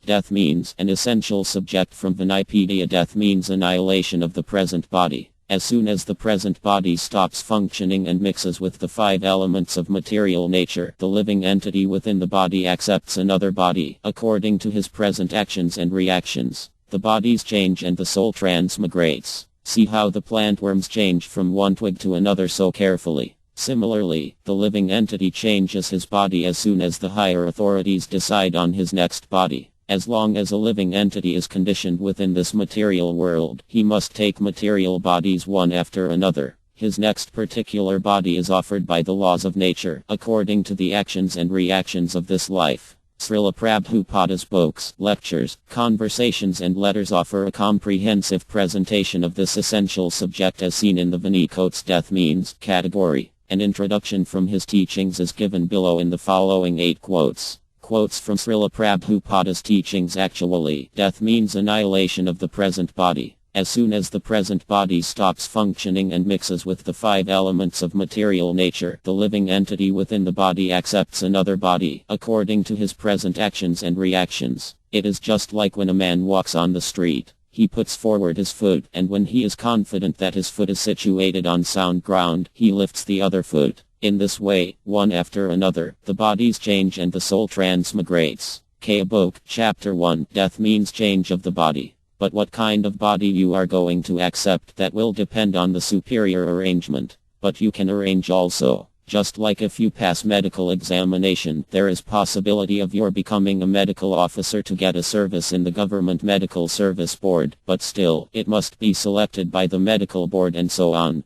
Death means an essential subject from Vinipedia. Death means annihilation of the present body. As soon as the present body stops functioning and mixes with the five elements of material nature, the living entity within the body accepts another body, according to his present actions and reactions. The bodies change and the soul transmigrates. See how the plantworms change from one twig to another so carefully. Similarly, the living entity changes his body as soon as the higher authorities decide on his next body. As long as a living entity is conditioned within this material world, he must take material bodies one after another. His next particular body is offered by the laws of nature, according to the actions and reactions of this life. Srila Prabhupada's books, lectures, conversations and letters offer a comprehensive presentation of this essential subject as seen in the Vinicote's Death Means category. An introduction from his teachings is given below in the following 8 quotes. Quotes from Srila Prabhupada's teachings. Actually, death means annihilation of the present body. As soon as the present body stops functioning and mixes with the five elements of material nature, the living entity within the body accepts another body, according to his present actions and reactions. It is just like when a man walks on the street. He puts forward his foot, and when he is confident that his foot is situated on sound ground, he lifts the other foot. In this way, one after another, the bodies change and the soul transmigrates. Kaya Book, Chapter 1. Death means change of the body. But what kind of body you are going to accept, that will depend on the superior arrangement. But you can arrange also. Just like if you pass medical examination, there is possibility of your becoming a medical officer to get a service in the Government Medical Service Board, but still, it must be selected by the medical board and so on.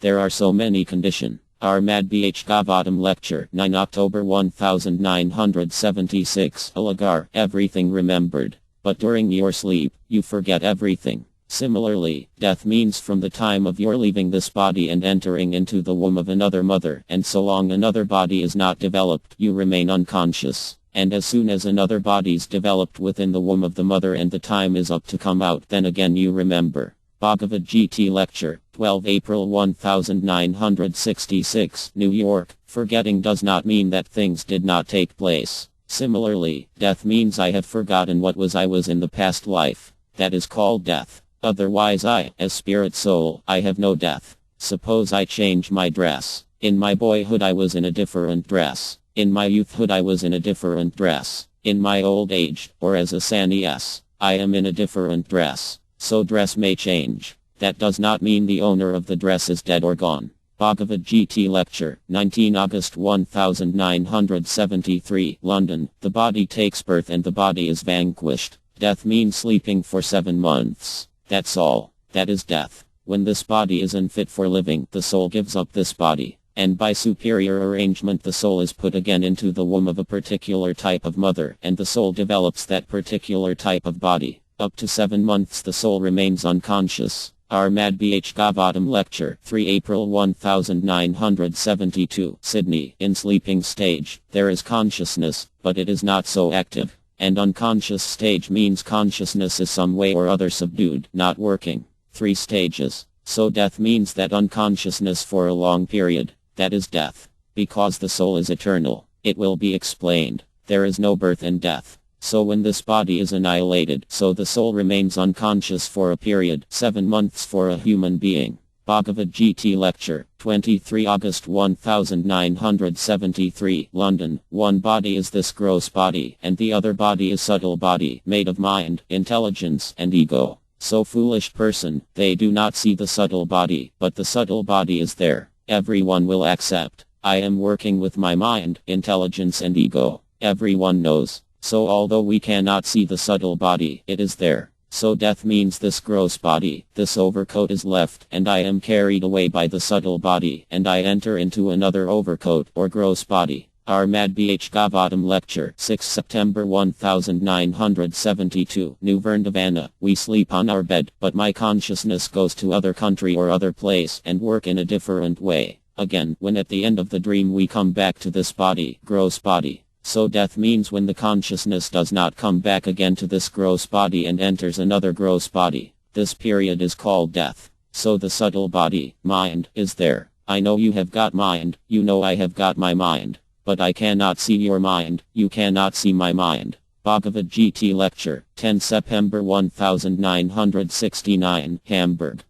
There are so many conditions. R. Madbh Gavatam Lecture, 9 October 1976. Alagar, everything remembered. But during your sleep, you forget everything. Similarly, death means from the time of your leaving this body and entering into the womb of another mother, and so long another body is not developed, you remain unconscious. And as soon as another body's developed within the womb of the mother and the time is up to come out, then again you remember. Bhagavad Gita Lecture, 12 April 1966, New York. Forgetting does not mean that things did not take place. Similarly, death means I have forgotten what I was in the past life. That is called death. Otherwise I, as spirit soul, I have no death. Suppose I change my dress. In my boyhood I was in a different dress. In my youthhood I was in a different dress. In my old age, or as a sannyas, I am in a different dress. So dress may change. That does not mean the owner of the dress is dead or gone. Bhagavad Gita Lecture, 19 August 1973, London. The body takes birth and the body is vanquished. Death means sleeping for 7 months. That's all. That is death. When this body is unfit for living, the soul gives up this body. And by superior arrangement the soul is put again into the womb of a particular type of mother, and the soul develops that particular type of body. Up to 7 months the soul remains unconscious. R. Madbh Gavatam Lecture, 3 April 1972, Sydney. In sleeping stage, there is consciousness, but it is not so active. And unconscious stage means consciousness is some way or other subdued, not working. 3 stages. So death means that unconsciousness for a long period. That is death. Because the soul is eternal, it will be explained. There is no birth and death. So when this body is annihilated, so the soul remains unconscious for a period, 7 months for a human being. Bhagavad Gita Lecture, 23 August 1973, London. One body is this gross body, and the other body is subtle body, made of mind, intelligence, and ego. So foolish person, they do not see the subtle body, but the subtle body is there. Everyone will accept. I am working with my mind, intelligence and ego. Everyone knows. So although we cannot see the subtle body, it is there. So death means this gross body, this overcoat is left, and I am carried away by the subtle body, and I enter into another overcoat, or gross body. R. Madbh Gavatam Lecture, 6 September 1972, New Vrindavan. We sleep on our bed, but my consciousness goes to other country or other place, and work in a different way. Again, when at the end of the dream we come back to this body, gross body. So death means when the consciousness does not come back again to this gross body and enters another gross body. This period is called death. So the subtle body, mind, is there. I know you have got mind, you know I have got my mind. But I cannot see your mind, you cannot see my mind. Bhagavad Gita Lecture, 10 September 1969, Hamburg.